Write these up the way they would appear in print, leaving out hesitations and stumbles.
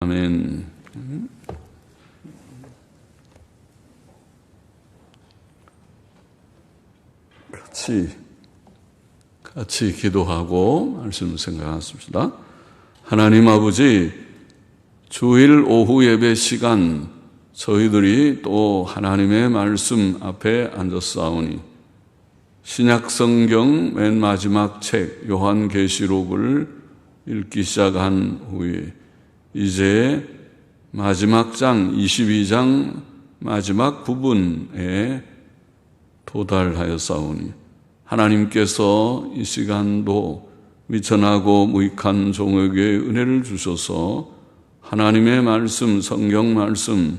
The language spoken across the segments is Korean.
아멘. 같이 기도하고 말씀 생각하십시다. 하나님 아버지, 주일 오후 예배 시간 저희들이 또 하나님의 말씀 앞에 앉았사오니 신약 성경 맨 마지막 책 요한계시록을 읽기 시작한 후에 이제 마지막 장 22장 마지막 부분에 도달하였사오니 하나님께서 이 시간도 미천하고 무익한 종에게 은혜를 주셔서 하나님의 말씀, 성경 말씀,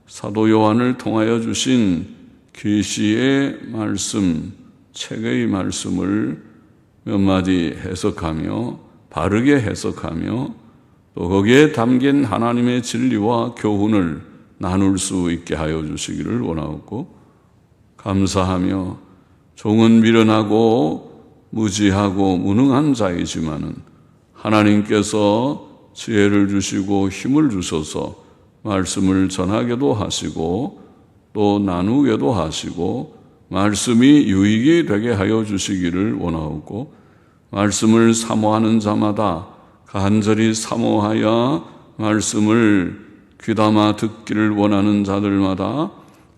사도 요한을 통하여 주신 계시의 말씀, 책의 말씀을 몇 마디 해석하며 바르게 해석하며 또 거기에 담긴 하나님의 진리와 교훈을 나눌 수 있게 하여 주시기를 원하옵고 감사하며 종은 미련하고 무지하고 무능한 자이지만은 하나님께서 지혜를 주시고 힘을 주셔서 말씀을 전하게도 하시고 또 나누게도 하시고 말씀이 유익이 되게 하여 주시기를 원하옵고 말씀을 사모하는 자마다 간절히 사모하여 말씀을 귀담아 듣기를 원하는 자들마다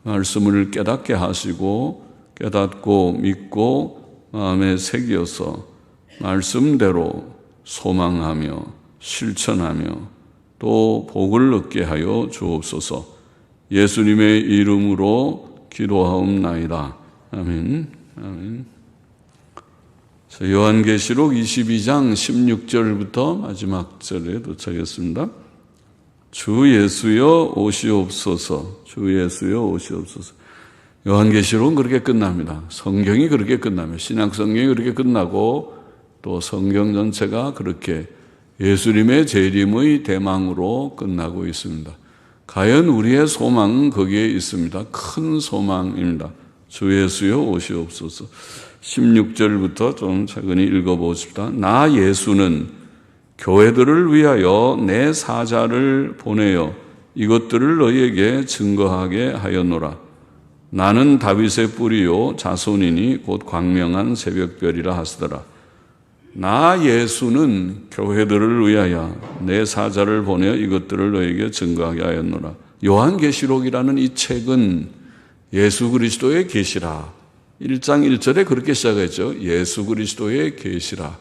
말씀을 깨닫게 하시고 깨닫고 믿고 마음에 새겨서 말씀대로 소망하며 실천하며 또 복을 얻게 하여 주옵소서. 예수님의 이름으로 기도하옵나이다. 아멘. 아멘. 요한계시록 22장 16절부터 마지막 절에 도착했습니다. 주 예수여 오시옵소서. 주 예수여 오시옵소서. 요한계시록은 그렇게 끝납니다. 성경이 그렇게 끝납니다. 신약 성경이 그렇게 끝나고 또 성경 전체가 그렇게 예수님의 재림의 대망으로 끝나고 있습니다. 과연 우리의 소망은 거기에 있습니다. 큰 소망입니다. 주 예수여 오시옵소서. 16절부터 좀 차근히 읽어보십시다. 나 예수는 교회들을 위하여 내 사자를 보내어 이것들을 너희에게 증거하게 하였노라. 나는 다윗의 뿌리요 자손이니 곧 광명한 새벽별이라 하시더라. 나 예수는 교회들을 위하여 내 사자를 보내어 이것들을 너희에게 증거하게 하였노라. 요한계시록이라는 이 책은 예수 그리스도의 계시라. 1장 1절에 그렇게 시작했죠. 예수 그리스도의 계시라.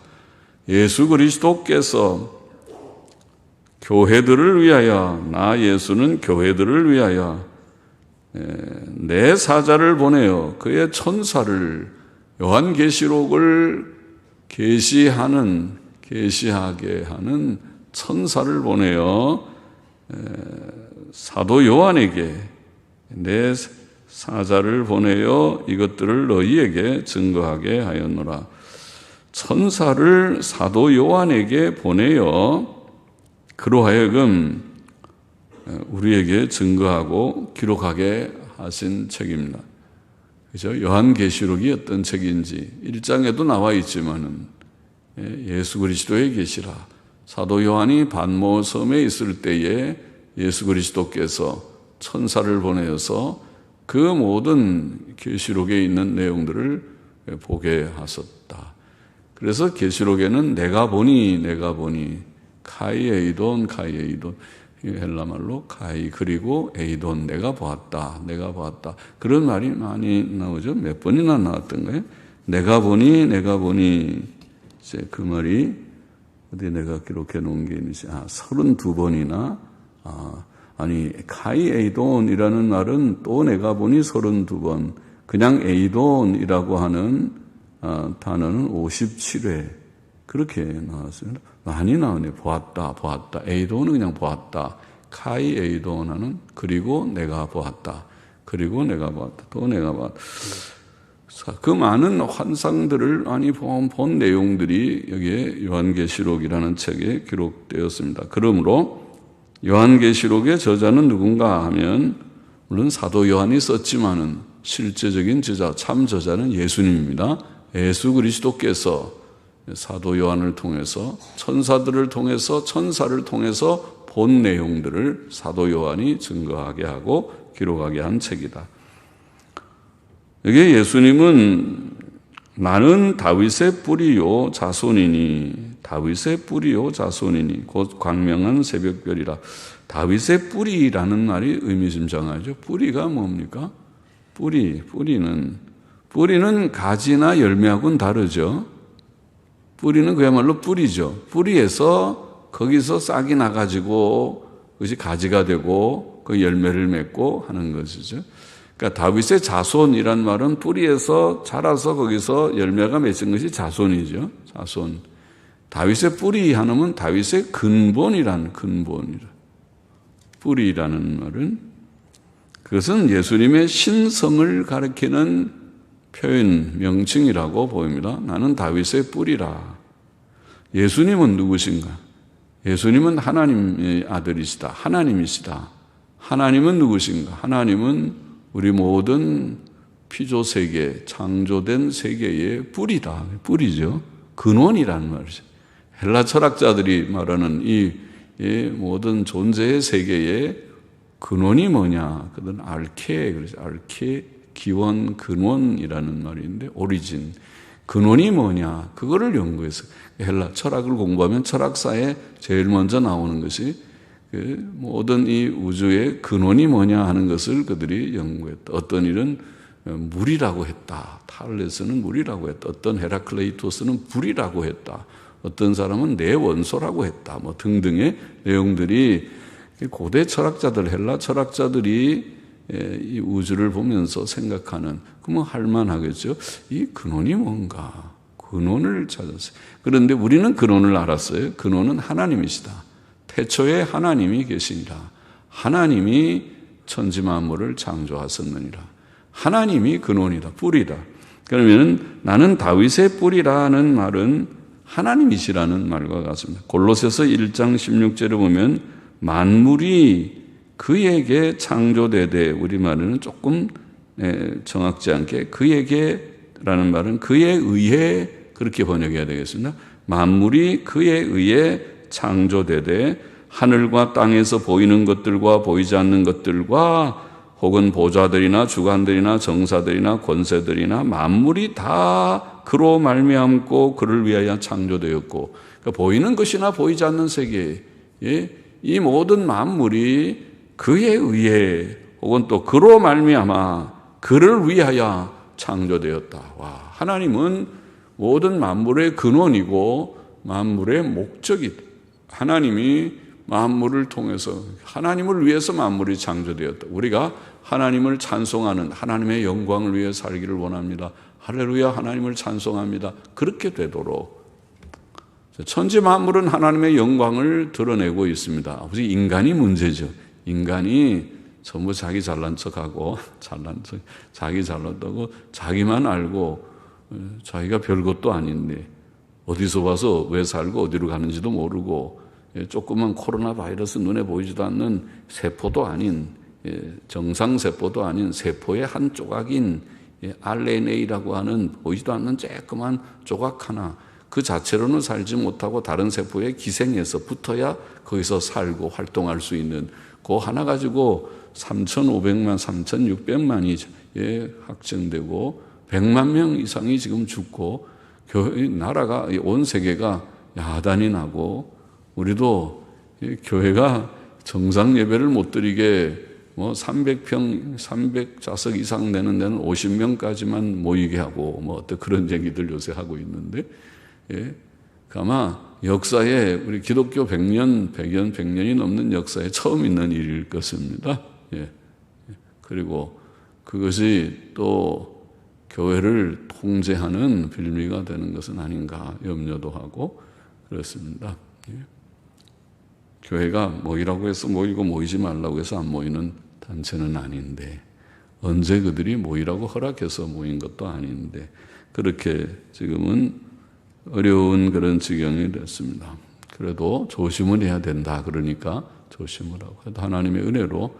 예수 그리스도께서 교회들을 위하여, 나 예수는 교회들을 위하여 내 사자를 보내어 그의 천사를 요한계시록을 계시하게 하는 천사를 보내어 사도 요한에게 내 사자를 보내어 이것들을 너희에게 증거하게 하였노라. 천사를 사도 요한에게 보내어 그로 하여금 우리에게 증거하고 기록하게 하신 책입니다. 그죠? 요한계시록이 어떤 책인지 1장에도 나와 있지만은 예수 그리스도의 계시라. 사도 요한이 반모섬에 있을 때에 예수 그리스도께서 천사를 보내어서 그 모든 계시록에 있는 내용들을 보게 하셨다. 그래서 계시록에는 내가 보니 카이에이돈 헬라말로 카이 그리고 에이돈 내가 보았다 그런 말이 많이 나오죠. 몇 번이나 나왔던가요? 내가 보니 이제 그 말이 어디 내가 기록해 놓은 게 있는지 32번이나 아니 카이에이돈이라는 말은 또 내가 보니 32번 그냥 에이돈이라고 하는 단어는 57회 그렇게 나왔습니다. 많이 나오네. 보았다. 에이돈은 그냥 보았다. 카이에이돈은 그리고 내가 보았다. 또 내가 보았다. 그 많은 환상들을 많이 본 내용들이 여기에 요한계시록이라는 책에 기록되었습니다. 그러므로 요한계시록의 저자는 누군가 하면 물론 사도 요한이 썼지만은 실제적인 저자, 참 저자는 예수님입니다. 예수 그리스도께서 사도 요한을 통해서 천사들을 통해서 천사를 통해서 본 내용들을 사도 요한이 증거하게 하고 기록하게 한 책이다. 여기 예수님은 나는 다윗의 뿌리요 자손이니 다윗의 뿌리요 자손이니 곧 광명한 새벽별이라. 다윗의 뿌리라는 말이 의미심장하죠. 뿌리가 뭡니까? 뿌리는 가지나 열매하고는 다르죠. 뿌리는 그야말로 뿌리죠. 뿌리에서 거기서 싹이 나가지고 그것이 가지가 되고 그 열매를 맺고 하는 것이죠. 그러니까 다윗의 자손이란 말은 뿌리에서 자라서 거기서 열매가 맺은 것이 자손이죠. 자손. 다윗의 뿌리 하나면 다윗의 근본이란 근본이라. 뿌리라는 말은 그것은 예수님의 신성을 가리키는 표현, 명칭이라고 보입니다. 나는 다윗의 뿌리라. 예수님은 누구신가? 예수님은 하나님의 아들이시다. 하나님이시다. 하나님은 누구신가? 하나님은 우리 모든 피조세계, 창조된 세계의 뿌리다. 뿌리죠. 근원이라는 말이죠. 헬라 철학자들이 말하는 이 모든 존재의 세계의 근원이 뭐냐? 그들은 알케, 그래서 알케, 기원, 근원이라는 말인데, 오리진. 근원이 뭐냐? 그거를 연구해서 헬라 철학을 공부하면 철학사에 제일 먼저 나오는 것이 모든 이 우주의 근원이 뭐냐 하는 것을 그들이 연구했다. 어떤 일은 물이라고 했다. 타르레스는 물이라고 했다. 어떤 헤라클레이토스는 불이라고 했다. 어떤 사람은 내 원소라고 했다. 뭐 등등의 내용들이 고대 철학자들, 헬라 철학자들이 이 우주를 보면서 생각하는, 그러면 할만하겠죠. 이 근원이 뭔가? 근원을 찾았어요. 그런데 우리는 근원을 알았어요. 근원은 하나님이시다. 태초에 하나님이 계시니라. 하나님이 천지 만물을 창조하셨느니라. 하나님이 근원이다. 뿌리다. 그러면 나는 다윗의 뿌리라는 말은 하나님이시라는 말과 같습니다. 골로새서 1장 16절에 보면 만물이 그에게 창조되되, 우리말은 조금 정확지 않게 그에게라는 말은 그에 의해 그렇게 번역해야 되겠습니다. 만물이 그에 의해 창조되되 하늘과 땅에서 보이는 것들과 보이지 않는 것들과 혹은 보좌들이나 주관들이나 정사들이나 권세들이나 만물이 다 그로 말미암고 그를 위하여 창조되었고, 그러니까 보이는 것이나 보이지 않는 세계, 이 모든 만물이 그에 의해 혹은 또 그로 말미암아 그를 위하여 창조되었다. 와, 하나님은 모든 만물의 근원이고 만물의 목적이다. 하나님이 만물을 통해서 하나님을 위해서 만물이 창조되었다. 우리가 하나님을 찬송하는 하나님의 영광을 위해 살기를 원합니다. 할렐루야, 하나님을 찬송합니다. 그렇게 되도록 천지 만물은 하나님의 영광을 드러내고 있습니다. 오직 인간이 문제죠. 인간이 전부 자기 잘난 척하고 자기 잘났다고 자기만 알고 자기가 별것도 아닌데 어디서 와서 왜 살고 어디로 가는지도 모르고 조그만 코로나 바이러스 눈에 보이지도 않는 세포도 아닌 정상세포도 아닌 세포의 한 조각인 RNA라고 하는 보이지도 않는 조그만 조각 하나, 그 자체로는 살지 못하고 다른 세포에 기생해서 붙어야 거기서 살고 활동할 수 있는 그 하나 가지고 3,500만, 3,600만이 확정되고 100만 명 이상이 지금 죽고 나라가 온 세계가 야단이 나고, 우리도 교회가 정상 예배를 못 드리게 300좌석 이상 되는 데는 50명까지만 모이게 하고 어떤 그런 얘기들 요새 하고 있는데, 아마 역사에 우리 기독교 100년이 넘는 역사에 처음 있는 일일 것입니다. 그리고 그것이 또 교회를 통제하는 빌미가 되는 것은 아닌가 염려도 하고 그렇습니다. 교회가 모이라고 해서 모이고 모이지 말라고 해서 안 모이는 단체는 아닌데, 언제 그들이 모이라고 허락해서 모인 것도 아닌데, 그렇게 지금은 어려운 그런 지경이 됐습니다. 그래도 조심을 해야 된다. 그러니까 조심을 하고, 하나님의 은혜로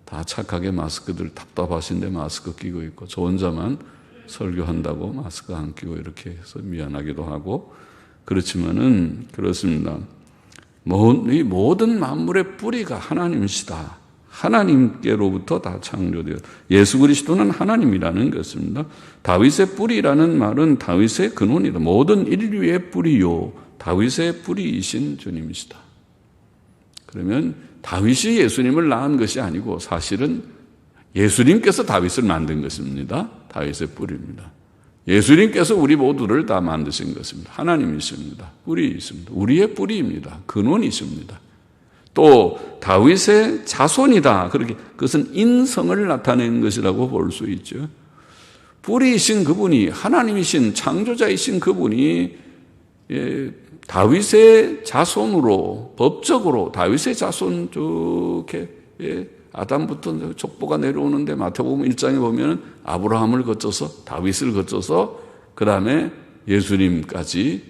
다 착하게 마스크들 답답하신데 마스크 끼고 있고, 저 혼자만 설교한다고 마스크 안 끼고 이렇게 해서 미안하기도 하고, 그렇지만은 그렇습니다. 이 모든 만물의 뿌리가 하나님이시다. 하나님께로부터 다 창조되어 예수 그리스도는 하나님이라는 것입니다. 다윗의 뿌리라는 말은 다윗의 근원이다. 모든 인류의 뿌리요 다윗의 뿌리이신 주님이시다. 그러면 다윗이 예수님을 낳은 것이 아니고 사실은 예수님께서 다윗을 만든 것입니다. 다윗의 뿌리입니다. 예수님께서 우리 모두를 다 만드신 것입니다. 하나님이십니다. 뿌리 있습니다. 우리의 뿌리입니다. 근원이십니다. 또 다윗의 자손이다. 그렇게 그것은 인성을 나타내는 것이라고 볼 수 있죠. 뿌리이신 그분이 하나님이신 창조자이신 그분이 다윗의 자손으로 법적으로 다윗의 자손 쭉 아담부터 족보가 내려오는데 마태복음 1장에 보면 아브라함을 거쳐서 다윗을 거쳐서 그 다음에 예수님까지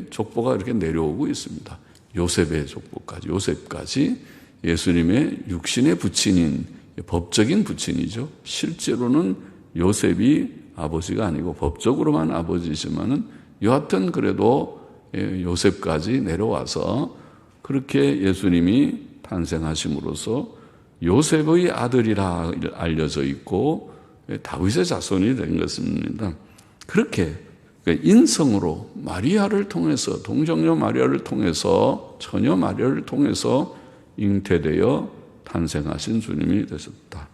족보가 이렇게 내려오고 있습니다. 요셉의 족보까지 요셉까지 예수님의 육신의 부친인 법적인 부친이죠. 실제로는 요셉이 아버지가 아니고 법적으로만 아버지지만은 여하튼 그래도 요셉까지 내려와서 그렇게 예수님이 탄생하심으로써 요셉의 아들이라 알려져 있고 다윗의 자손이 된 것입니다. 그렇게 인성으로 마리아를 통해서 동정녀 마리아를 통해서 처녀 마리아를 통해서 잉태되어 탄생하신 주님이 되셨다.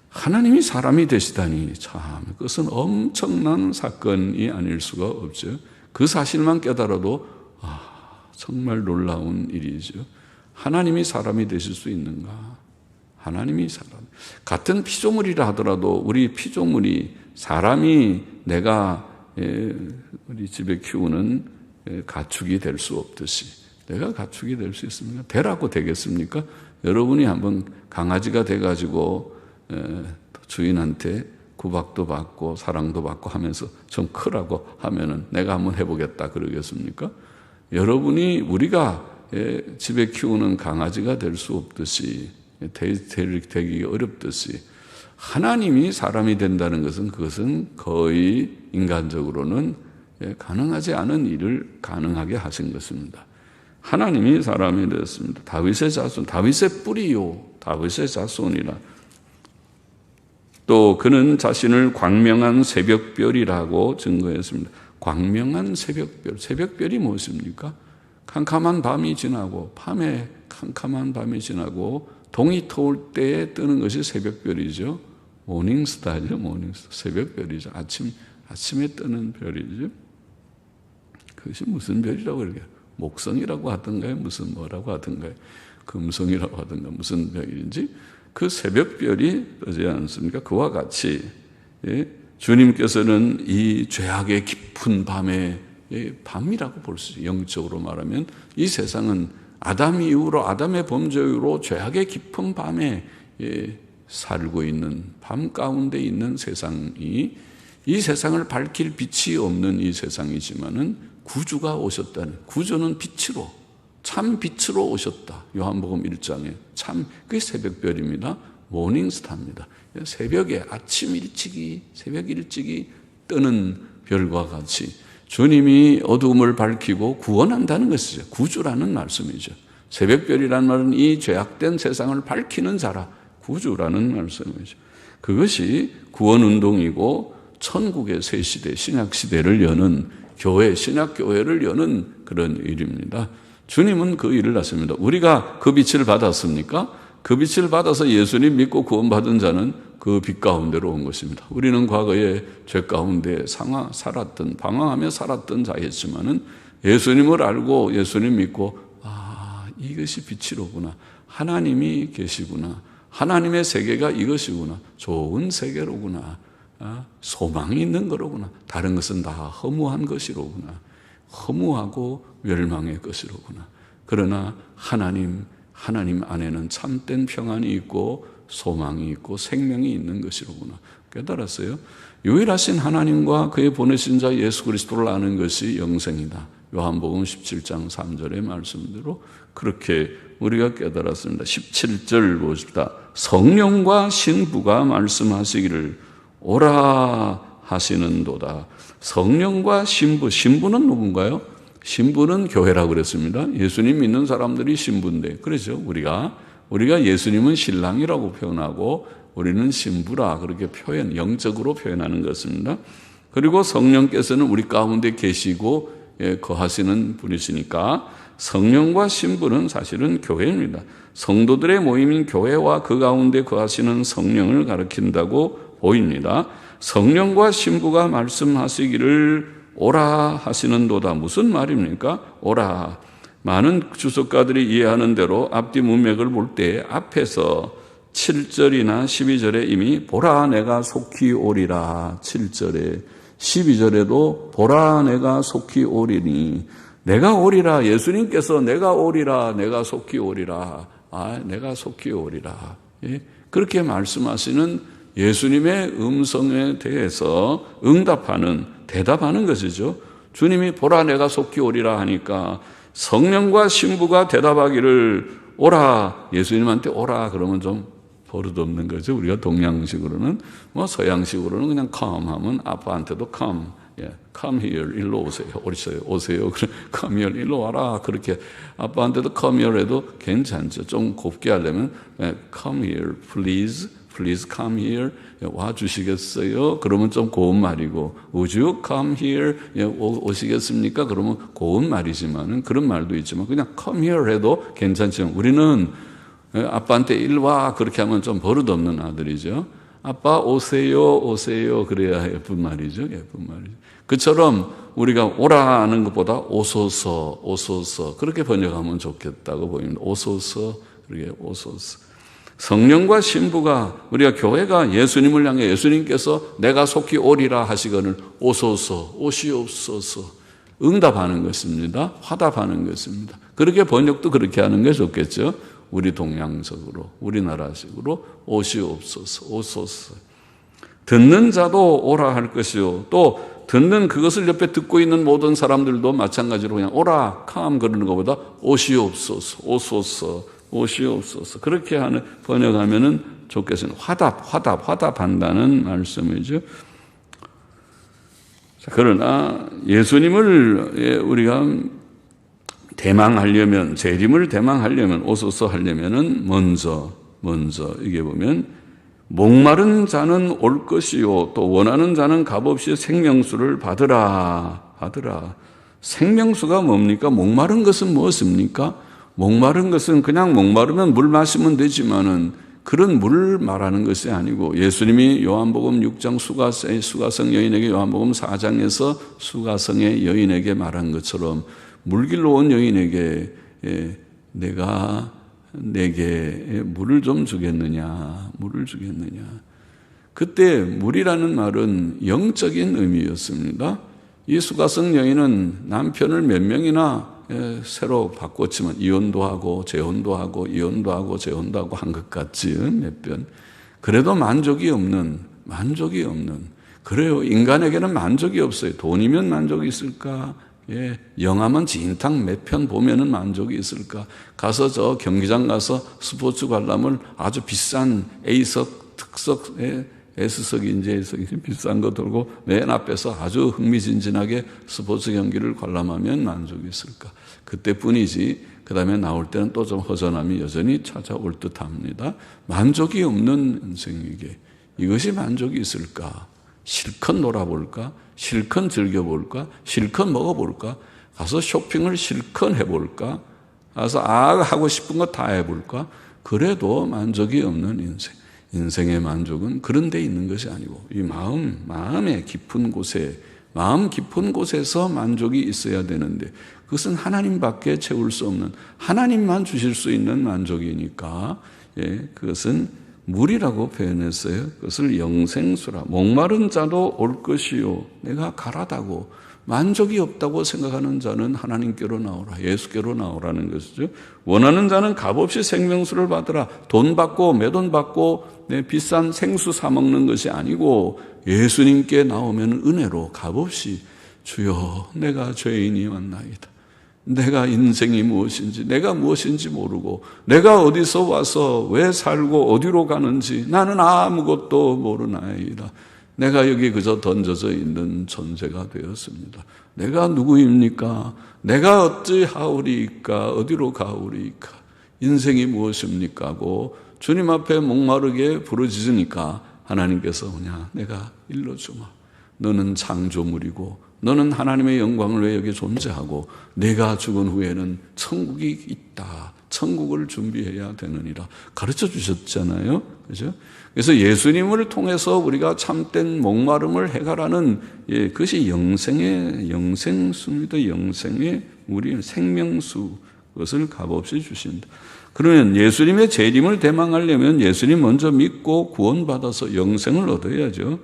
하나님이 사람이 되시다니 참 그것은 엄청난 사건이 아닐 수가 없죠. 그 사실만 깨달아도 정말 놀라운 일이죠. 하나님이 사람이 되실 수 있는가? 하나님이 사람. 같은 피조물이라 하더라도 우리 피조물이 사람이 내가 우리 집에 키우는 가축이 될 수 없듯이 내가 가축이 될 수 있습니까? 되라고 되겠습니까? 여러분이 한번 강아지가 돼가지고 주인한테 구박도 받고 사랑도 받고 하면서 좀 크라고 하면은 내가 한번 해보겠다 그러겠습니까? 여러분이 우리가 집에 키우는 강아지가 될 수 없듯이 되기 어렵듯이 하나님이 사람이 된다는 것은 그것은 거의 인간적으로는 가능하지 않은 일을 가능하게 하신 것입니다. 하나님이 사람이 되었습니다. 다윗의 자손, 다윗의 뿌리요, 다윗의 자손이라. 또 그는 자신을 광명한 새벽별이라고 증거했습니다. 광명한 새벽별, 새벽별이 무엇입니까? 캄캄한 밤이 지나고 밤에 캄캄한 밤이 지나고 동이 터올 때에 뜨는 것이 새벽별이죠. 모닝스타죠. 모닝스타. 새벽별이죠. 아침에 뜨는 별이죠. 그것이 무슨 별이라고 그러게? 목성이라고 하던가요? 무슨 뭐라고 하던가요? 금성이라고 하던가 무슨 별인지 그 새벽별이 뜨지 않습니까? 그와 같이 주님께서는 이 죄악의 깊은 밤에 밤이라고 볼 수 있어요. 영적으로 말하면 이 세상은 아담 이후로 아담의 범죄 이후로 죄악의 깊은 밤에 살고 있는 밤 가운데 있는 세상이 이 세상을 밝힐 빛이 없는 이 세상이지만은 구주가 오셨다는 구주는 빛으로 참 빛으로 오셨다. 요한복음 1장에 참 그게 새벽별입니다. 모닝스타입니다. 새벽에 새벽 일찍이 뜨는 별과 같이 주님이 어두움을 밝히고 구원한다는 것이죠. 구주라는 말씀이죠. 새벽별이라는 말은 이 죄악된 세상을 밝히는 자라 구주라는 말씀이죠. 그것이 구원운동이고 천국의 새 시대, 신약시대를 여는 교회, 신약교회를 여는 그런 일입니다. 주님은 그 일을 하십니다. 우리가 그 빛을 받았습니까? 그 빛을 받아서 예수님 믿고 구원받은 자는 그 빛 가운데로 온 것입니다. 우리는 과거에 죄 가운데 방황하며 살았던 자였지만은 예수님을 알고 예수님 믿고 이것이 빛이로구나. 하나님이 계시구나. 하나님의 세계가 이것이구나. 좋은 세계로구나. 소망이 있는 거로구나. 다른 것은 다 허무한 것이로구나. 허무하고 멸망의 것이로구나. 그러나 하나님 안에는 참된 평안이 있고 소망이 있고 생명이 있는 것이로구나. 깨달았어요? 유일하신 하나님과 그의 보내신 자 예수 그리스도를 아는 것이 영생이다. 요한복음 17장 3절의 말씀대로 그렇게 우리가 깨달았습니다. 17절 보십시다. 성령과 신부가 말씀하시기를 오라 하시는도다. 성령과 신부는 누군가요? 신부는 교회라고 그랬습니다. 예수님 믿는 사람들이 신부인데, 그렇죠? 우리가 예수님은 신랑이라고 표현하고 우리는 신부라 그렇게 영적으로 표현하는 것입니다. 그리고 성령께서는 우리 가운데 계시고 거하시는 분이시니까 성령과 신부는 사실은 교회입니다. 성도들의 모임인 교회와 그 가운데 거하시는 성령을 가리킨다고 보입니다. 성령과 신부가 말씀하시기를 오라 하시는도다. 무슨 말입니까? 오라. 많은 주석가들이 이해하는 대로 앞뒤 문맥을 볼 때 앞에서 7절이나 12절에 이미 보라 내가 속히 오리라. 7절에 12절에도 보라 내가 속히 오리니, 내가 오리라. 예수님께서 내가 오리라. 내가 속히 오리라. 내가 속히 오리라. 그렇게 말씀하시는 예수님의 음성에 대해서 대답하는 것이죠. 주님이 보라 내가 속히 오리라 하니까 성령과 신부가 대답하기를 오라. 예수님한테 오라 그러면 좀 버릇없는 거죠. 우리가 동양식으로는, 서양식으로는 그냥 come 하면 아빠한테도 come. come here, 일로 오세요. 오세요. come here, 일로 와라. 그렇게 아빠한테도 come here 해도 괜찮죠. 좀 곱게 하려면 come here, please come here. 와 주시겠어요? 그러면 좀 고운 말이고, would you come here? 오시겠습니까? 그러면 고운 말이지만은, 그런 말도 있지만 그냥 come here 해도 괜찮지만, 우리는 아빠한테 일와 그렇게 하면 좀 버릇없는 아들이죠. 아빠 오세요 그래야 예쁜 말이죠. 그처럼 우리가 오라 하는 것보다 오소서 그렇게 번역하면 좋겠다고 보입니다. 오소서. 성령과 신부가, 우리가 교회가 예수님을 향해 예수님께서 내가 속히 오리라 하시거늘 오소서, 오시옵소서 응답하는 것입니다. 화답하는 것입니다. 그렇게 번역도 그렇게 하는 게 좋겠죠. 우리 동양적으로, 우리나라식으로 오시옵소서, 오소서. 듣는 자도 오라 할 것이요. 또 듣는 그것을 옆에 듣고 있는 모든 사람들도 마찬가지로 그냥 오라, 캄 그러는 것보다 오시옵소서, 오시옵소서. 그렇게 번역하면은 좋겠습니다. 화답한다는 말씀이죠. 자, 그러나 예수님을 우리가 대망하려면, 재림을 대망하려면, 오소서 하려면은 먼저 이게 보면 목마른 자는 올 것이요 또 원하는 자는 값없이 생명수를 받으라. 생명수가 뭡니까? 목마른 것은 무엇입니까? 목마른 것은 그냥 목마르면 물 마시면 되지만은 그런 물을 말하는 것이 아니고, 예수님이 요한복음 6장 수가성 여인에게 요한복음 4장에서 수가성의 여인에게 말한 것처럼 물길로 온 여인에게 내가 내게 물을 좀 주겠느냐. 그때 물이라는 말은 영적인 의미였습니다. 이 수가성 여인은 남편을 몇 명이나 새로 바꿨지만 이혼도 하고 재혼도 하고 한 것 같지 몇 번. 그래도 만족이 없는. 그래요. 인간에게는 만족이 없어요. 돈이면 만족이 있을까? 영화만 진탕 몇 편 보면은 만족이 있을까? 가서 저 경기장 가서 스포츠 관람을 아주 비싼 A석, 특석, S석인지 A석인지 비싼 거 들고 맨 앞에서 아주 흥미진진하게 스포츠 경기를 관람하면 만족이 있을까? 그때뿐이지. 그 다음에 나올 때는 또 좀 허전함이 여전히 찾아올 듯 합니다. 만족이 없는 인생에게 이것이 만족이 있을까? 실컷 놀아볼까? 실컷 즐겨볼까? 실컷 먹어볼까? 가서 쇼핑을 실컷 해볼까? 가서 하고 싶은 거 다 해볼까? 그래도 만족이 없는 인생. 인생의 만족은 그런 데 있는 것이 아니고 이 마음의 깊은 곳에, 마음 깊은 곳에서 만족이 있어야 되는데 그것은 하나님밖에 채울 수 없는, 하나님만 주실 수 있는 만족이니까 그것은 물이라고 표현했어요. 그것을 영생수라. 목마른 자도 올 것이요. 내가 가라다고 만족이 없다고 생각하는 자는 하나님께로 나오라. 예수께로 나오라는 것이죠. 원하는 자는 값없이 생명수를 받으라. 돈 받고 매돈 받고 비싼 생수 사 먹는 것이 아니고 예수님께 나오면 은혜로 값없이 주여 내가 죄인이 왔나이다. 내가 인생이 무엇인지, 내가 무엇인지 모르고, 내가 어디서 와서 왜 살고 어디로 가는지 나는 아무것도 모르나이다. 내가 여기 그저 던져져 있는 존재가 되었습니다. 내가 누구입니까? 내가 어찌하오리까? 어디로 가오리까? 인생이 무엇입니까? 하고 주님 앞에 목마르게 부르짖으니까 하나님께서 그냥 내가 일러주마. 너는 창조물이고 너는 하나님의 영광을 위해 여기 존재하고 내가 죽은 후에는 천국이 있다. 천국을 준비해야 되느니라 가르쳐 주셨잖아요. 그죠? 그래서 예수님을 통해서 우리가 참된 목마름을 해결하는 그것이 영생수입니다. 영생의 우리 생명수 그것을 값없이 주신다. 그러면 예수님의 재림을 대망하려면 예수님 먼저 믿고 구원받아서 영생을 얻어야죠.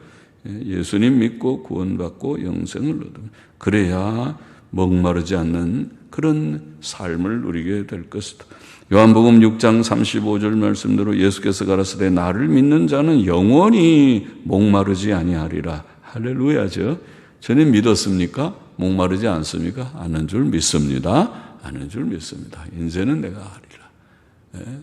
예수님 믿고 구원받고 영생을 얻으면 그래야 목마르지 않는 그런 삶을 누리게 될 것이다. 요한복음 6장 35절 말씀대로 예수께서 가라사대 나를 믿는 자는 영원히 목마르지 아니하리라. 할렐루야죠. 저는 믿었습니까? 목마르지 않습니까? 아는 줄 믿습니다. 아는 줄 믿습니다. 인제는 내가 하리라.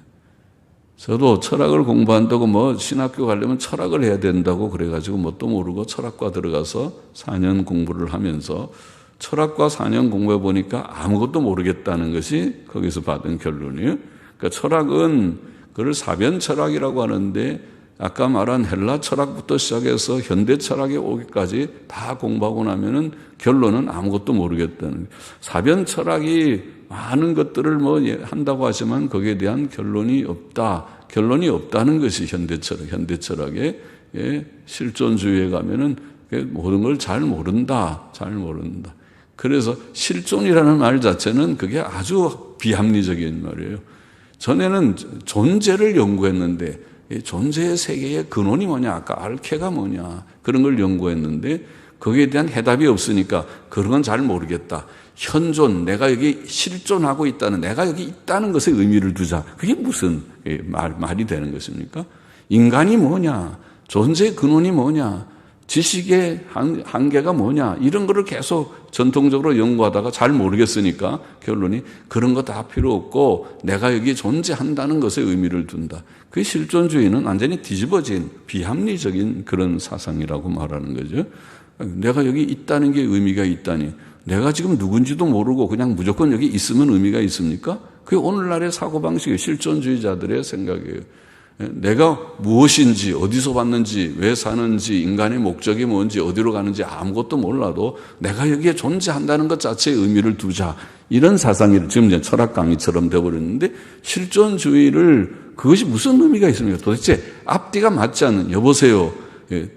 저도 철학을 공부한다고 신학교 가려면 철학을 해야 된다고 그래가지고 뭣도 모르고 철학과 들어가서 4년 공부를 하면서 철학과 4년 공부해 보니까 아무것도 모르겠다는 것이 거기서 받은 결론이에요. 그러니까 철학은 그걸 사변 철학이라고 하는데 아까 말한 헬라 철학부터 시작해서 현대 철학에 오기까지 다 공부하고 나면은 결론은 아무것도 모르겠다는 거예요. 사변 철학이 많은 것들을 한다고 하지만 거기에 대한 결론이 없다. 결론이 없다는 것이 현대 철학의 실존주의에 가면은 모든 걸 잘 모른다. 그래서 실존이라는 말 자체는 그게 아주 비합리적인 말이에요. 전에는 존재를 연구했는데 존재의 세계의 근원이 뭐냐, 아까 알케가 뭐냐 그런 걸 연구했는데 거기에 대한 해답이 없으니까 그런 건 잘 모르겠다. 현존, 내가 여기 실존하고 있다는, 내가 여기 있다는 것에 의미를 두자. 그게 무슨 말이 되는 것입니까? 인간이 뭐냐, 존재의 근원이 뭐냐, 지식의 한계가 뭐냐 이런 거를 계속 전통적으로 연구하다가 잘 모르겠으니까 결론이 그런 거 다 필요 없고 내가 여기 존재한다는 것에 의미를 둔다. 그게 실존주의는 완전히 뒤집어진 비합리적인 그런 사상이라고 말하는 거죠. 내가 여기 있다는 게 의미가 있다니 내가 지금 누군지도 모르고 그냥 무조건 여기 있으면 의미가 있습니까? 그게 오늘날의 사고방식이에요. 실존주의자들의 생각이에요. 내가 무엇인지, 어디서 왔는지, 왜 사는지, 인간의 목적이 뭔지, 어디로 가는지 아무것도 몰라도 내가 여기에 존재한다는 것 자체에 의미를 두자. 이런 사상이 지금 이제 철학 강의처럼 되어버렸는데 실존주의를 그것이 무슨 의미가 있습니까? 도대체 앞뒤가 맞지 않는, 여보세요.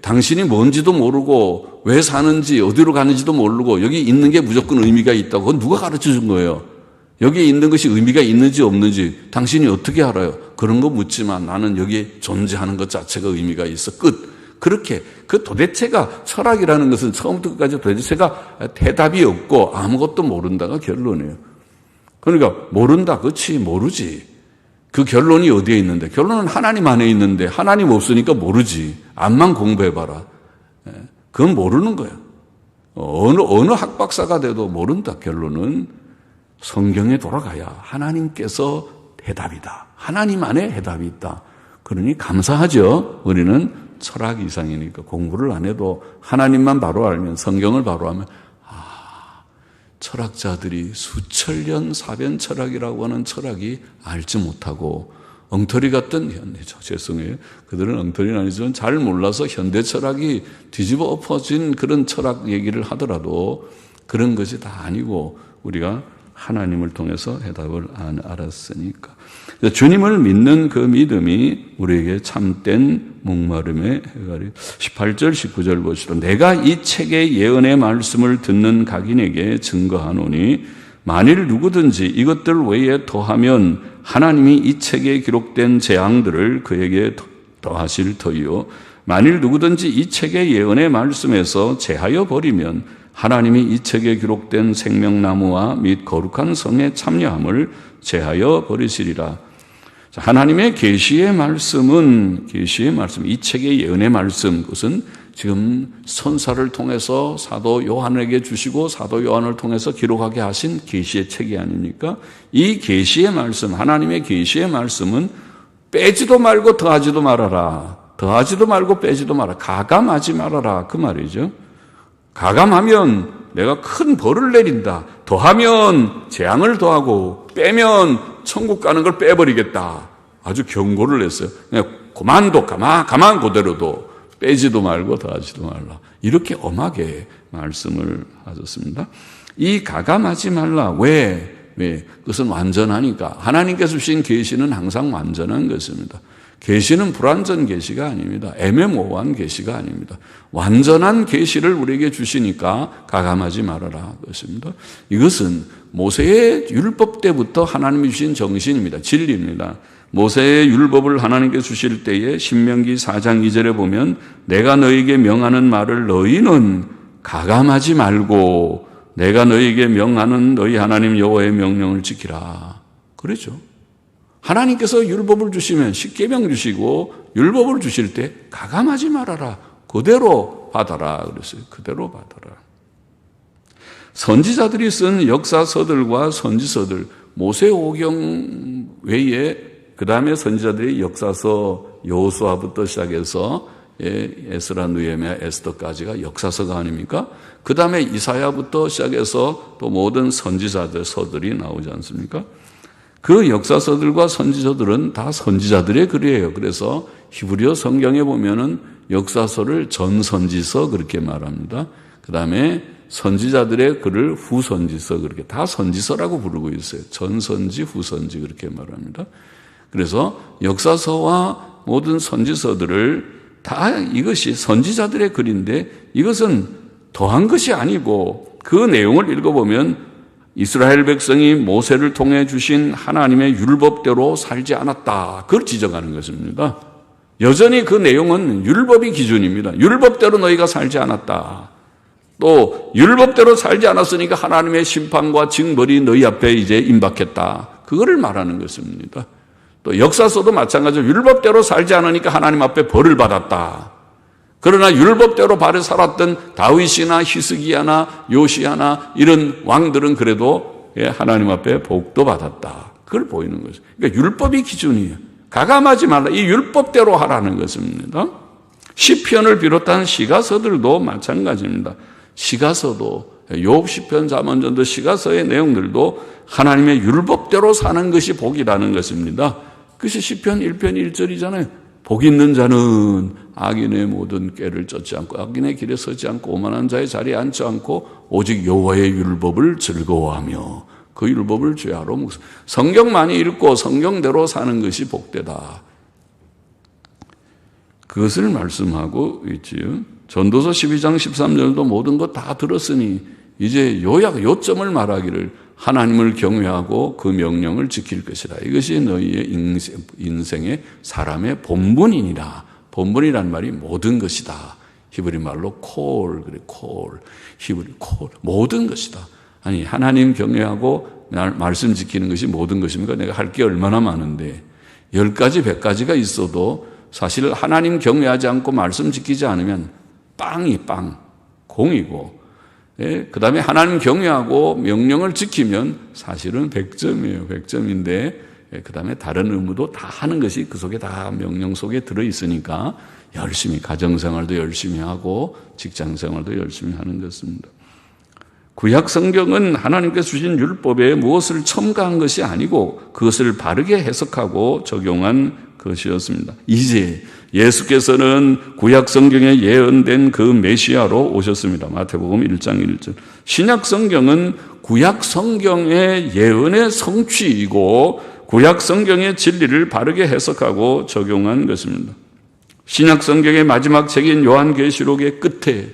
당신이 뭔지도 모르고 왜 사는지, 어디로 가는지도 모르고 여기 있는 게 무조건 의미가 있다고. 그건 누가 가르쳐 준 거예요? 여기에 있는 것이 의미가 있는지 없는지 당신이 어떻게 알아요? 그런 거 묻지만 나는 여기에 존재하는 것 자체가 의미가 있어. 끝. 그렇게 그 도대체가 철학이라는 것은 처음부터 끝까지 도대체가 대답이 없고 아무것도 모른다가 결론이에요. 그러니까 모른다. 그렇지. 모르지. 그 결론이 어디에 있는데? 결론은 하나님 안에 있는데 하나님 없으니까 모르지. 암만 공부해봐라. 그건 모르는 거예요. 어느 학박사가 돼도 모른다. 결론은 성경에 돌아가야 하나님께서 해답이다. 하나님 안에 해답이 있다. 그러니 감사하죠. 우리는 철학 이상이니까 공부를 안 해도 하나님만 바로 알면, 성경을 바로 알면 철학자들이 수천 년 사변 철학이라고 하는 철학이 알지 못하고 엉터리 같던 죄송해요. 그들은 엉터리는 아니지만 잘 몰라서 현대 철학이 뒤집어 엎어진 그런 철학 얘기를 하더라도 그런 것이 다 아니고 우리가 하나님을 통해서 해답을 알았으니까. 주님을 믿는 그 믿음이 우리에게 참된 목마름의 해결이. 18절 19절 보시죠. 내가 이 책의 예언의 말씀을 듣는 각인에게 증거하노니 만일 누구든지 이것들 외에 더하면 하나님이 이 책에 기록된 재앙들을 그에게 더하실 터이요 만일 누구든지 이 책의 예언의 말씀에서 제하여 버리면 하나님이 이 책에 기록된 생명나무와 및 거룩한 성에 참여함을 제하여 버리시리라. 하나님의 계시의 말씀은 이 책의 예언의 말씀, 그것은 지금 선사를 통해서 사도 요한에게 주시고 사도 요한을 통해서 기록하게 하신 계시의 책이 아닙니까? 이 계시의 말씀, 하나님의 계시의 말씀은 빼지도 말고 더하지도 말아라. 더하지도 말고 빼지도 마라. 가감하지 말아라. 그 말이죠. 가감하면 내가 큰 벌을 내린다. 더하면 재앙을 더하고 빼면 천국 가는 걸 빼버리겠다. 아주 경고를 했어요. 그냥 그만둬. 가만 그대로도 빼지도 말고 더하지도 말라. 이렇게 엄하게 말씀을 하셨습니다. 이 가감하지 말라. 왜? 그것은 완전하니까. 하나님께서 주신 계시는 항상 완전한 것입니다. 계시는 불완전 계시가 아닙니다. 애매모호한 계시가 아닙니다. 완전한 계시를 우리에게 주시니까 가감하지 말아라 그것입니다. 이것은 모세의 율법 때부터 하나님이 주신 정신입니다. 진리입니다. 모세의 율법을 하나님께 주실 때에 신명기 4장 2절에 보면 내가 너에게 명하는 말을 너희는 가감하지 말고 내가 너희에게 명하는 너희 하나님 여호와의 명령을 지키라. 그렇죠. 하나님께서 율법을 주시면 십계명 주시고 율법을 주실 때 가감하지 말아라. 그대로 받아라 그랬어요. 그대로 받아라. 선지자들이 쓴 역사서들과 선지서들, 모세오경 외에 그 다음에 선지자들의 역사서 여호수아부터 시작해서 에스라, 느헤미야, 에스더까지가 역사서가 아닙니까? 그 다음에 이사야부터 시작해서 또 모든 선지자들 서들이 나오지 않습니까? 그 역사서들과 선지서들은 다 선지자들의 글이에요. 그래서 히브리어 성경에 보면은 역사서를 전선지서 그렇게 말합니다. 그 다음에 선지자들의 글을 후선지서 그렇게 다 선지서라고 부르고 있어요. 전선지, 후선지 그렇게 말합니다. 그래서 역사서와 모든 선지서들을 다 이것이 선지자들의 글인데 이것은 더한 것이 아니고 그 내용을 읽어보면 이스라엘 백성이 모세를 통해 주신 하나님의 율법대로 살지 않았다. 그걸 지적하는 것입니다. 여전히 그 내용은 율법이 기준입니다. 율법대로 너희가 살지 않았다. 또 율법대로 살지 않았으니까 하나님의 심판과 징벌이 너희 앞에 이제 임박했다. 그거를 말하는 것입니다. 또 역사서도 마찬가지로 율법대로 살지 않으니까 하나님 앞에 벌을 받았다. 그러나 율법대로 바로 살았던 다윗이나 히스기야나 요시야나 이런 왕들은 그래도 하나님 앞에 복도 받았다. 그걸 보이는 거죠. 그러니까 율법이 기준이에요. 가감하지 말라. 이 율법대로 하라는 것입니다. 시편을 비롯한 시가서들도 마찬가지입니다. 시가서도 욥 시편 잠언전도 시가서의 내용들도 하나님의 율법대로 사는 것이 복이라는 것입니다. 그것이 시편 1편 1절이잖아요. 복 있는 자는 악인의 모든 꾀를 쫓지 않고 악인의 길에 서지 않고 오만한 자의 자리에 앉지 않고 오직 여호와의 율법을 즐거워하며 그 율법을 죄하러 묵상. 성경 많이 읽고 성경대로 사는 것이 복되다. 그것을 말씀하고 있지요. 전도서 12장 13절도 모든 것 다 들었으니 이제 요점을 말하기를 하나님을 경외하고 그 명령을 지킬 것이라. 이것이 너희의 인생의 사람의 본분이니라. 본분이란 말이 모든 것이다. 히브리 말로 콜, 그래, 콜. 히브리 콜. 모든 것이다. 아니, 하나님 경외하고 말씀 지키는 것이 모든 것입니까? 내가 할 게 얼마나 많은데 10가지, 100가지가 있어도 사실 하나님 경외하지 않고 말씀 지키지 않으면 빵이 빵, 공이고 그 다음에 하나님 경외하고 명령을 지키면 사실은 100점이에요. 100점인데 그 다음에 다른 의무도 다 하는 것이 그 속에 다 명령 속에 들어있으니까 열심히 가정생활도 열심히 하고 직장생활도 열심히 하는 것입니다. 구약 성경은 하나님께서 주신 율법에 무엇을 첨가한 것이 아니고 그것을 바르게 해석하고 적용한 것이었습니다. 이제 예수께서는 구약 성경에 예언된 그 메시아로 오셨습니다. 마태복음 1장 1절. 신약 성경은 구약 성경의 예언의 성취이고 구약 성경의 진리를 바르게 해석하고 적용한 것입니다. 신약 성경의 마지막 책인 요한계시록의 끝에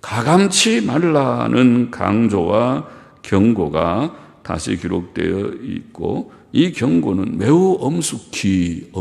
가감치 말라는 강조와 경고가 다시 기록되어 있고 이 경고는 매우 엄숙하게,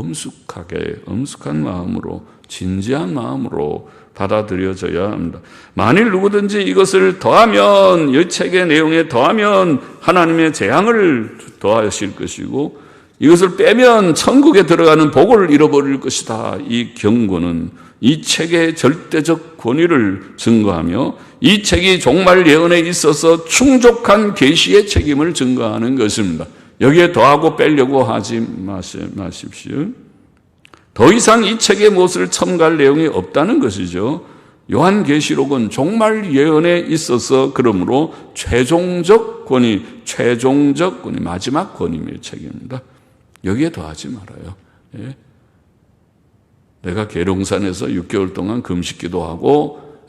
엄숙한 마음으로, 진지한 마음으로 받아들여져야 합니다. 만일 누구든지 이것을 더하면, 이 책의 내용에 더하면 하나님의 재앙을 더하실 것이고 이것을 빼면 천국에 들어가는 복을 잃어버릴 것이다. 이 경고는 이 책의 절대적 권위를 증거하며 이 책이 종말 예언에 있어서 충족한 계시의 책임을 증거하는 것입니다. 여기에 더하고 빼려고 하지 마십시오. 더 이상 이 책에 무엇을 첨가할 내용이 없다는 것이죠. 요한계시록은 종말 예언에 있어서 그러므로 최종적 권위, 마지막 권위의 책입니다. 여기에 더하지 말아요. 예. 내가 계룡산에서 6개월 동안 금식기도하고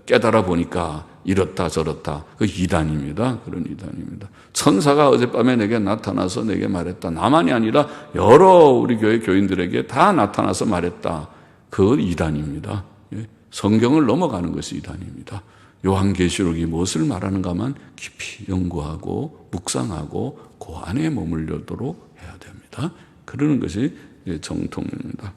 깨달아 보니까 이렇다 저렇다. 그 이단입니다. 그런 이단입니다. 천사가 어젯밤에 내게 나타나서 내게 말했다. 나만이 아니라 여러 우리 교회 교인들에게 다 나타나서 말했다. 그건 이단입니다. 성경을 넘어가는 것이 이단입니다. 요한계시록이 무엇을 말하는가만 깊이 연구하고 묵상하고 그 안에 머물려도록 해야 됩니다. 그러는 것이 정통입니다.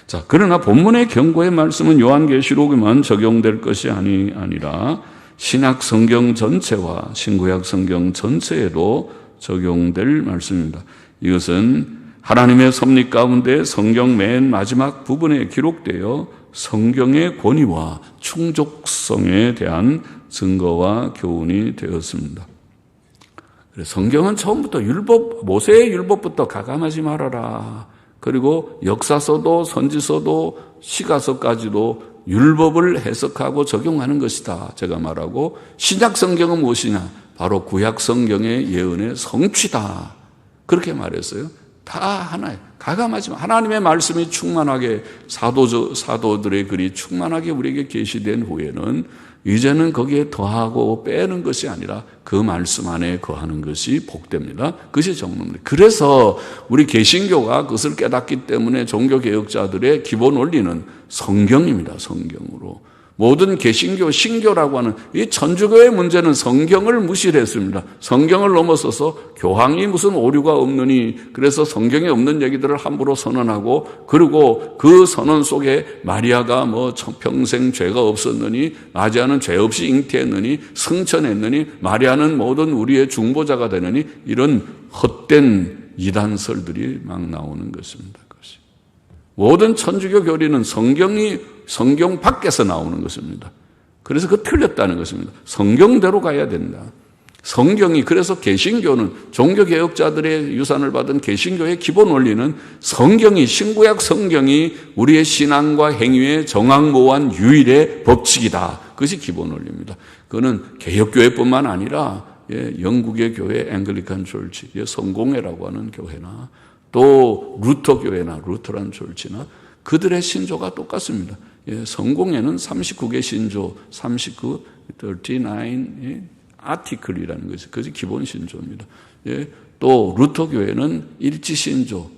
자, 그러나 본문의 경고의 말씀은 요한계시록에만 적용될 것이 아니라 신약 성경 전체와 신구약 성경 전체에도 적용될 말씀입니다. 이것은 하나님의 섭리 가운데 성경 맨 마지막 부분에 기록되어 성경의 권위와 충족성에 대한 증거와 교훈이 되었습니다. 성경은 처음부터 모세의 율법부터 가감하지 말아라. 그리고 역사서도 선지서도 시가서까지도 율법을 해석하고 적용하는 것이다. 제가 말하고 신약 성경은 무엇이냐? 바로 구약 성경의 예언의 성취다. 그렇게 말했어요. 다 하나예요. 가감하지 마. 하나님의 말씀이 충만하게 사도들의 글이 충만하게 우리에게 계시된 후에는 이제는 거기에 더하고 빼는 것이 아니라 그 말씀 안에 거하는 것이 복됩니다. 그것이 정론입니다. 그래서 우리 개신교가 그것을 깨닫기 때문에 종교개혁자들의 기본 원리는 성경입니다. 성경으로. 모든 개신교, 신교라고 하는 이 천주교의 문제는 성경을 무시를 했습니다. 성경을 넘어서서 교황이 무슨 오류가 없느니 그래서 성경에 없는 얘기들을 함부로 선언하고 그리고 그 선언 속에 마리아가 평생 죄가 없었느니 마리아는 죄 없이 잉태했느니 승천했느니 마리아는 모든 우리의 중보자가 되느니 이런 헛된 이단설들이 막 나오는 것입니다. 모든 천주교 교리는 성경 밖에서 나오는 것입니다. 그래서 그 틀렸다는 것입니다. 성경대로 가야 된다. 성경이 그래서 개신교는 종교개혁자들의 유산을 받은 개신교의 기본 원리는 성경이 신구약 성경이 우리의 신앙과 행위의 정확무한 유일의 법칙이다. 그것이 기본 원리입니다. 그거는 개혁교회뿐만 아니라 영국의 교회 앵글리칸 졸치, 성공회라고 하는 교회나 또 루터교회나 루터란 졸지나 그들의 신조가 똑같습니다. 성공회는 39개 신조, 39 아티클이라는 것이 그것이 기본 신조입니다. 또 루터교회는 일치 신조,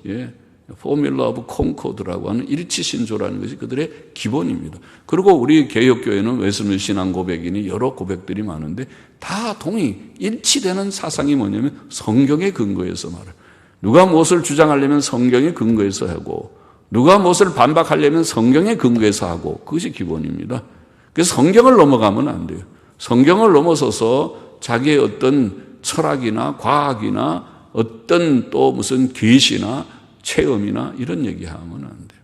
포뮬러 오브 콩코드라고 하는 일치 신조라는 것이 그들의 기본입니다. 그리고 우리 개혁교회는 웨슬리 신앙 고백이니 여러 고백들이 많은데 다 일치되는 사상이 뭐냐면 성경의 근거에서 말을. 누가 무엇을 주장하려면 성경의 근거에서 하고 누가 무엇을 반박하려면 성경의 근거에서 하고 그것이 기본입니다. 그래서 성경을 넘어가면 안 돼요. 성경을 넘어서서 자기의 어떤 철학이나 과학이나 어떤 또 무슨 계시나 체험이나 이런 얘기하면 안 돼요.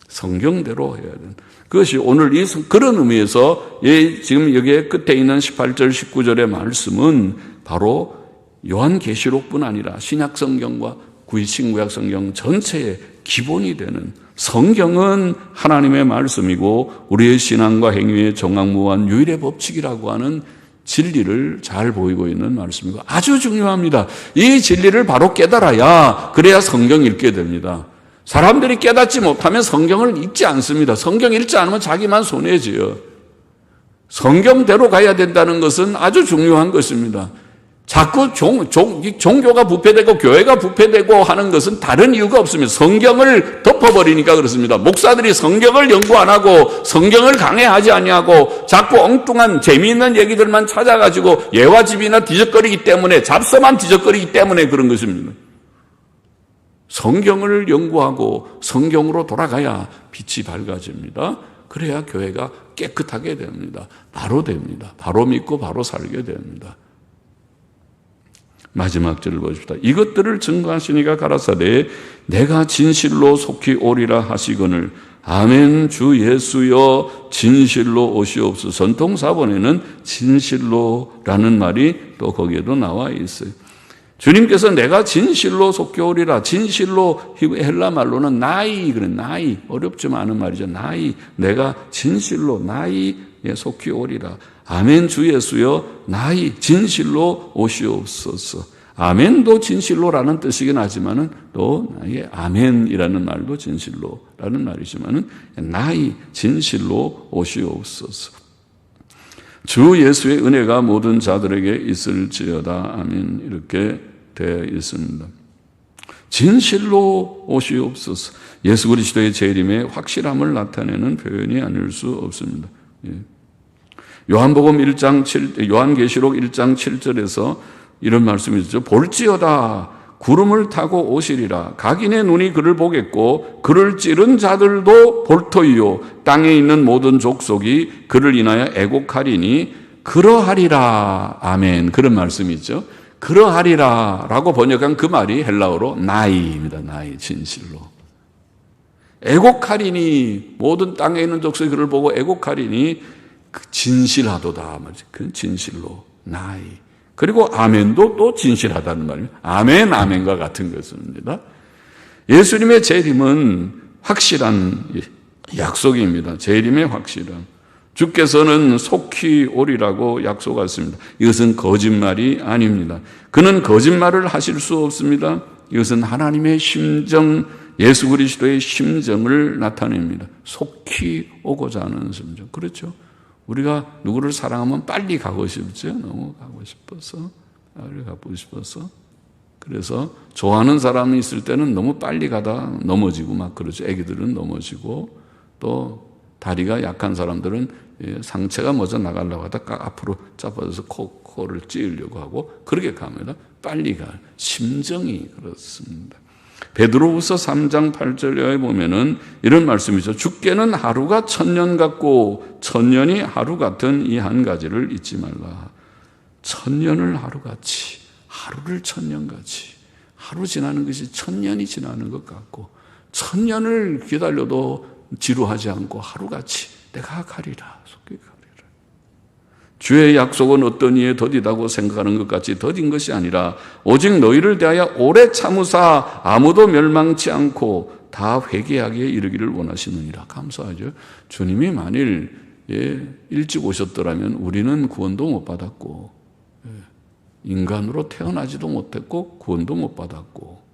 성경대로 해야 돼요. 그것이 오늘 그런 의미에서 지금 여기에 끝에 있는 18절 19절의 말씀은 바로 요한계시록뿐 아니라 신약성경과 신구약 성경 전체의 기본이 되는 성경은 하나님의 말씀이고 우리의 신앙과 행위의 정확무한 유일의 법칙이라고 하는 진리를 잘 보이고 있는 말씀이고 아주 중요합니다. 이 진리를 바로 깨달아야 그래야 성경 읽게 됩니다. 사람들이 깨닫지 못하면 성경을 읽지 않습니다. 성경 읽지 않으면 자기만 손해져요. 성경대로 가야 된다는 것은 아주 중요한 것입니다. 자꾸 종교가 부패되고 교회가 부패되고 하는 것은 다른 이유가 없습니다. 성경을 덮어버리니까 그렇습니다. 목사들이 성경을 연구 안 하고 성경을 강해하지 아니하고 자꾸 엉뚱한 재미있는 얘기들만 찾아가지고 예화집이나 뒤적거리기 때문에 잡서만 뒤적거리기 때문에 그런 것입니다. 성경을 연구하고 성경으로 돌아가야 빛이 밝아집니다. 그래야 교회가 깨끗하게 됩니다. 바로 됩니다. 바로 믿고 바로 살게 됩니다. 마지막 절을 보십시다. 이것들을 증거하시니가 가라사대 내가 진실로 속히 오리라 하시거늘 아멘 주 예수여 진실로 오시옵소서. 전통사본에는 진실로라는 말이 또 거기에도 나와 있어요. 주님께서 내가 진실로 속히 오리라. 진실로 헬라 말로는 나이, 그래, 나이. 어렵지만 않은 말이죠. 나이. 내가 진실로 나이에 속히 오리라. 아멘. 주 예수여, 나이 진실로 오시옵소서. 아멘도 진실로라는 뜻이긴 하지만은 또 나의 아멘이라는 말도 진실로라는 말이지만은 나이 진실로 오시옵소서. 주 예수의 은혜가 모든 자들에게 있을지어다. 아멘. 이렇게 되어 있습니다. 진실로 오시옵소서. 예수 그리스도의 재림의 확실함을 나타내는 표현이 아닐 수 없습니다. 요한계시록 1장 7절에서 이런 말씀이 있죠. 볼지어다 구름을 타고 오시리라. 각인의 눈이 그를 보겠고 그를 찌른 자들도 볼 터이요 땅에 있는 모든 족속이 그를 인하여 애곡하리니 그러하리라. 아멘. 그런 말씀이 있죠. 그러하리라 라고 번역한 그 말이 헬라어로 나이입니다. 나이, 진실로. 애곡하리니, 모든 땅에 있는 족속이 그를 보고 애곡하리니 진실하도다. 그 진실로, 나이. 그리고 아멘도 또 진실하다는 말입니다. 아멘, 아멘과 같은 것입니다. 예수님의 재림은 확실한 약속입니다. 재림의 확실함. 주께서는 속히 오리라고 약속하셨습니다. 이것은 거짓말이 아닙니다. 그는 거짓말을 하실 수 없습니다. 이것은 하나님의 심정, 예수 그리스도의 심정을 나타냅니다. 속히 오고자 하는 심정. 그렇죠? 우리가 누구를 사랑하면 빨리 가고 싶죠? 너무 가고 싶어서. 빨리 가고 싶어서. 그래서 좋아하는 사람이 있을 때는 너무 빨리 가다 넘어지고 막 그러죠. 애기들은 넘어지고 또 다리가 약한 사람들은 상체가 먼저 나가려고 하다가 앞으로 잡아서 코를 찌으려고 하고 그렇게 갑니다. 빨리 가. 심정이 그렇습니다. 베드로후서 3장 8절에 보면은 이런 말씀이죠. 주께는 하루가 천년 같고 천년이 하루 같은 이 한 가지를 잊지 말라. 천년을 하루같이, 하루를 천년같이, 하루 지나는 것이 천년이 지나는 것 같고 천년을 기다려도 지루하지 않고 하루같이 내가 가리라. 속히 가리라. 주의 약속은 어떤 이에 더디다고 생각하는 것 같이 더딘 것이 아니라 오직 너희를 대하여 오래 참으사 아무도 멸망치 않고 다 회개하기에 이르기를 원하시느니라. 감사하죠. 주님이 만일 일찍 오셨더라면 우리는 구원도 못 받았고 인간으로 태어나지도 못했고 구원도 못 받았고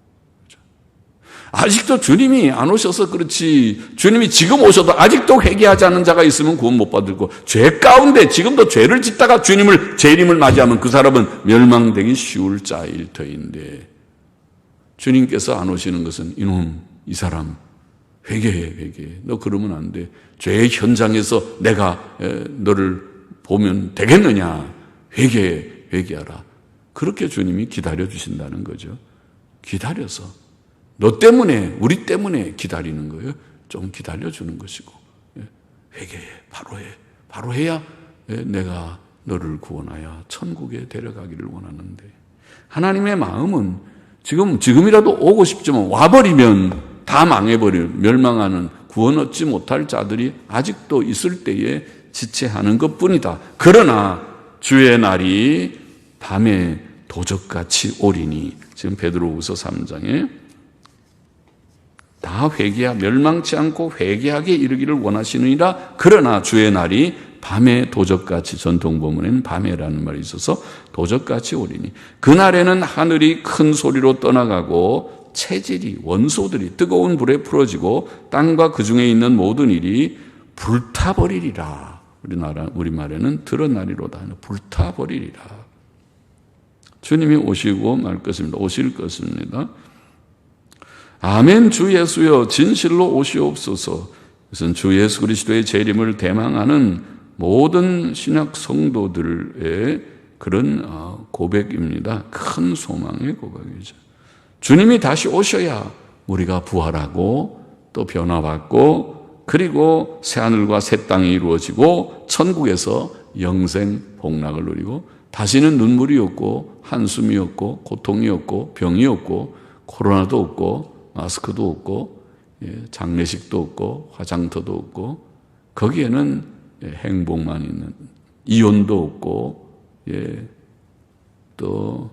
아직도 주님이 안 오셔서 그렇지 주님이 지금 오셔도 아직도 회개하지 않은 자가 있으면 구원 못 받고 죄 가운데 지금도 죄를 짓다가 주님을 재림을 맞이하면 그 사람은 멸망되기 쉬울 자일 터인데 주님께서 안 오시는 것은 이놈 이 사람 회개해 너 그러면 안 돼. 죄의 현장에서 내가 너를 보면 되겠느냐. 회개하라. 그렇게 주님이 기다려주신다는 거죠. 기다려서 너 때문에 우리 때문에 기다리는 거예요. 좀 기다려주는 것이고 회개해. 바로 해야 내가 너를 구원하여 천국에 데려가기를 원하는데 하나님의 마음은 지금이라도 오고 싶지만 와버리면 다 망해버리는 멸망하는 구원 얻지 못할 자들이 아직도 있을 때에 지체하는 것뿐이다. 그러나 주의 날이 밤에 도적같이 오리니 지금 베드로후서 3장에 다 멸망치 않고 회개하게 이르기를 원하시느니라. 그러나 주의 날이 밤에 도적같이 전통본문에는 밤에라는 말이 있어서 도적같이 오리니 그날에는 하늘이 큰 소리로 떠나가고 체질이 원소들이 뜨거운 불에 풀어지고 땅과 그 중에 있는 모든 일이 불타버리리라. 우리말에는 드러나리로다. 불타버리리라. 주님이 오시고 말 것입니다. 오실 것입니다. 아멘. 주 예수여 진실로 오시옵소서. 이것은 주 예수 그리스도의 재림을 대망하는 모든 신약 성도들의 그런 고백입니다. 큰 소망의 고백이죠. 주님이 다시 오셔야 우리가 부활하고 또 변화받고 그리고 새하늘과 새 땅이 이루어지고 천국에서 영생 복락을 누리고 다시는 눈물이 없고 한숨이 없고 고통이 없고 병이 없고 코로나도 없고 마스크도 없고 장례식도 없고 화장터도 없고 거기에는 행복만 있는 이혼도 없고 또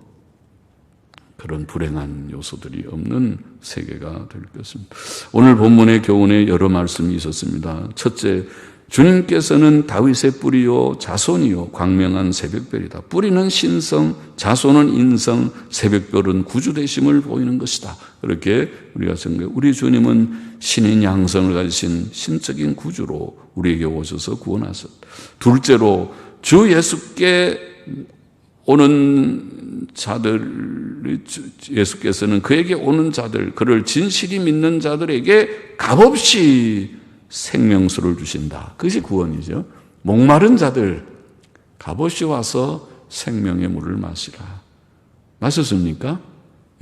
그런 불행한 요소들이 없는 세계가 될 것입니다. 오늘 본문의 교훈에 여러 말씀이 있었습니다. 첫째, 주님께서는 다윗의 뿌리요 자손이요 광명한 새벽별이다. 뿌리는 신성, 자손은 인성, 새벽별은 구주되심을 보이는 것이다. 그렇게 우리가 생각해요. 우리 주님은 신인 양성을 가지신 신적인 구주로 우리에게 오셔서 구원하셨다. 둘째로 주 예수께 오는 자들, 예수께서는 그에게 오는 자들, 그를 진실히 믿는 자들에게 값없이 생명수를 주신다. 그것이 구원이죠. 목마른 자들 값없이 와서 생명의 물을 마시라. 마셨습니까?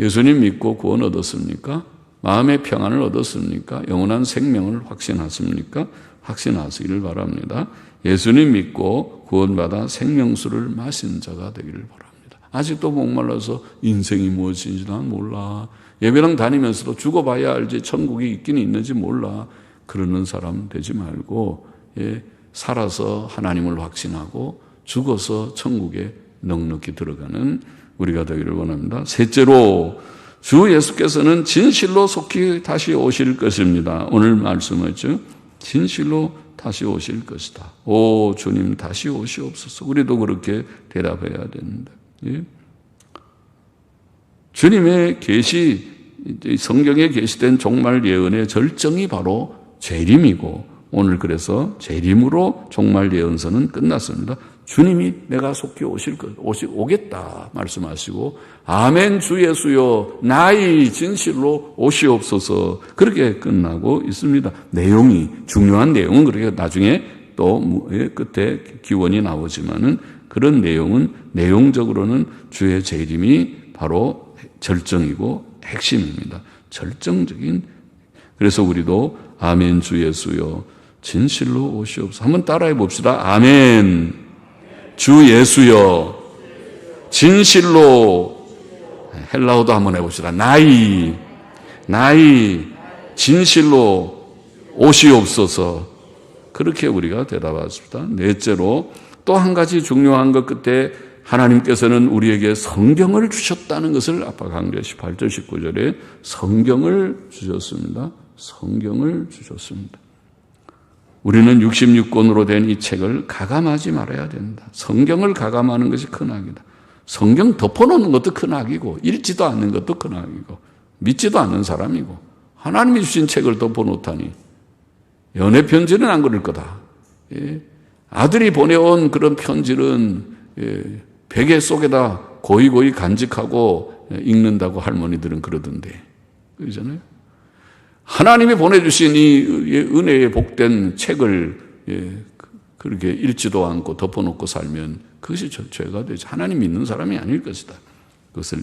예수님 믿고 구원 얻었습니까? 마음의 평안을 얻었습니까? 영원한 생명을 확신하십니까? 확신하시기를 바랍니다. 예수님 믿고 구원받아 생명수를 마신 자가 되기를 바랍니다. 아직도 목말라서 인생이 무엇인지 난 몰라. 예배당 다니면서도 죽어봐야 알지 천국이 있긴 있는지 몰라. 그러는 사람 되지 말고 살아서 하나님을 확신하고 죽어서 천국에 넉넉히 들어가는 우리가 되기를 원합니다. 셋째로 주 예수께서는 진실로 속히 다시 오실 것입니다. 오늘 말씀하죠. 진실로 다시 오실 것이다. 오 주님 다시 오시옵소서. 우리도 그렇게 대답해야 됩니다. 주님의 계시, 성경에 계시된 종말 예언의 절정이 바로 재림이고 오늘 그래서 재림으로 종말 예언서는 끝났습니다. 주님이 내가 속히 오겠다 말씀하시고 아멘 주 예수여 나의 진실로 오시옵소서 그렇게 끝나고 있습니다. 내용이 중요한 내용은 그렇게 나중에 또 끝에 기원이 나오지만은 그런 내용은 내용적으로는 주의 재림이 바로 절정이고 핵심입니다. 절정적인. 그래서 우리도 아멘 주 예수여 진실로 오시옵소서. 한번 따라해 봅시다. 아멘 주 예수여 진실로. 헬라어도 한번 해봅시다. 나이 진실로 오시옵소서. 그렇게 우리가 대답하십니다. 넷째로 또 한 가지 중요한 것 끝에 하나님께서는 우리에게 성경을 주셨다는 것을 아까 강조했시 8절 19절에 성경을 주셨습니다. 성경을 주셨습니다. 우리는 66권으로 된 이 책을 가감하지 말아야 된다. 성경을 가감하는 것이 큰 악이다. 성경 덮어놓는 것도 큰 악이고 읽지도 않는 것도 큰 악이고 믿지도 않는 사람이고 하나님이 주신 책을 덮어놓다니 연애 편지는 안 그럴 거다. 아들이 보내온 그런 편지는 베개 속에다 고이고이 간직하고 읽는다고 할머니들은 그러던데 그러잖아요. 하나님이 보내주신 이 은혜에 복된 책을 그렇게 읽지도 않고 덮어놓고 살면 그것이 죄가 되지. 하나님 믿는 사람이 아닐 것이다. 그것을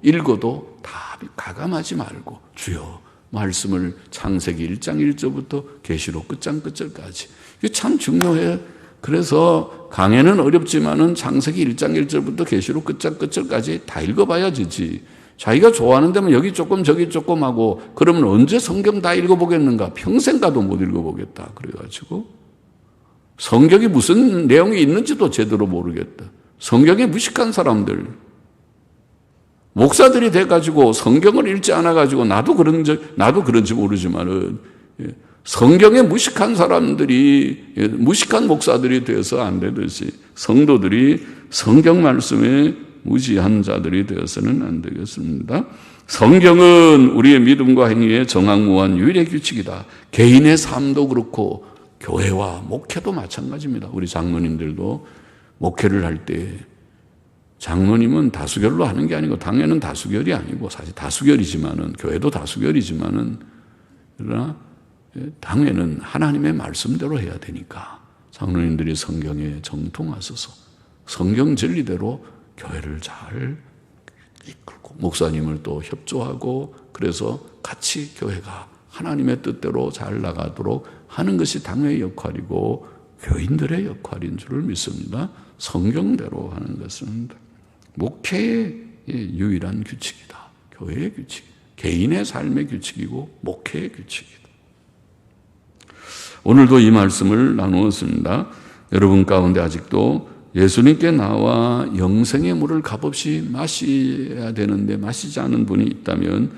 읽어도 다 가감하지 말고 주여 말씀을 창세기 1장 1절부터 계시록 끝장 끝절까지. 이게 참 중요해요. 그래서 강해는 어렵지만은 창세기 1장 1절부터 계시록 끝장 끝절까지 다 읽어봐야 지지. 자기가 좋아하는 데면 여기 조금 저기 조금 하고 그러면 언제 성경 다 읽어보겠는가? 평생 가도 못 읽어보겠다. 그래가지고 성경이 무슨 내용이 있는지도 제대로 모르겠다. 성경에 무식한 사람들, 목사들이 돼가지고 성경을 읽지 않아가지고 나도 그런지 모르지만은 성경에 무식한 사람들이 무식한 목사들이 되어서 안 되듯이 성도들이 성경 말씀에 무지한 자들이 되어서는 안 되겠습니다. 성경은 우리의 믿음과 행위에 정확무한 유일의 규칙이다. 개인의 삶도 그렇고 교회와 목회도 마찬가지입니다. 우리 장로님들도 목회를 할 때 장로님은 다수결로 하는 게 아니고 당회는 다수결이 아니고 사실 다수결이지만은 교회도 다수결이지만은 그러나 당회는 하나님의 말씀대로 해야 되니까 장로님들이 성경에 정통하셔서 성경 진리대로 교회를 잘 이끌고 목사님을 또 협조하고 그래서 같이 교회가 하나님의 뜻대로 잘 나가도록 하는 것이 당회의 역할이고 교인들의 역할인 줄을 믿습니다. 성경대로 하는 것은 목회의 유일한 규칙이다. 교회의 규칙, 개인의 삶의 규칙이고 목회의 규칙이다. 오늘도 이 말씀을 나누었습니다. 여러분 가운데 아직도 예수님께 나와 영생의 물을 값없이 마셔야 되는데 마시지 않은 분이 있다면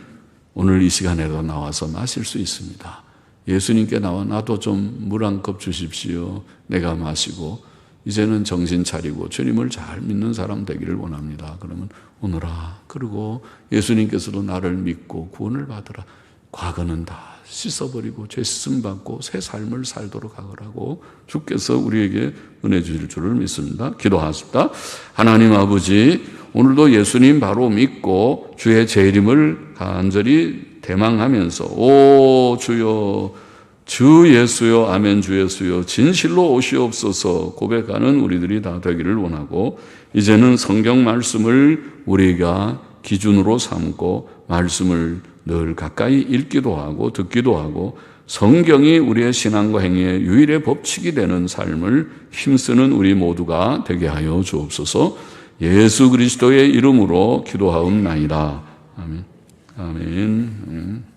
오늘 이 시간에도 나와서 마실 수 있습니다. 예수님께 나와 나도 좀 물 한 컵 주십시오. 내가 마시고 이제는 정신 차리고 주님을 잘 믿는 사람 되기를 원합니다. 그러면 오너라. 그리고 예수님께서도 나를 믿고 구원을 받으라. 과거는 다 씻어버리고 죄 씻음 받고 새 삶을 살도록 하라고 주께서 우리에게 은혜 주실 줄을 믿습니다. 기도하십니다. 하나님 아버지, 오늘도 예수님 바로 믿고 주의 재림을 간절히 대망하면서 오 주여 주 예수여 아멘 주 예수여 진실로 오시옵소서 고백하는 우리들이 다 되기를 원하고 이제는 성경 말씀을 우리가 기준으로 삼고 말씀을 늘 가까이 읽기도 하고 듣기도 하고 성경이 우리의 신앙과 행위의 유일의 법칙이 되는 삶을 힘쓰는 우리 모두가 되게 하여 주옵소서. 예수 그리스도의 이름으로 기도하옵나이다. 아멘. 아멘.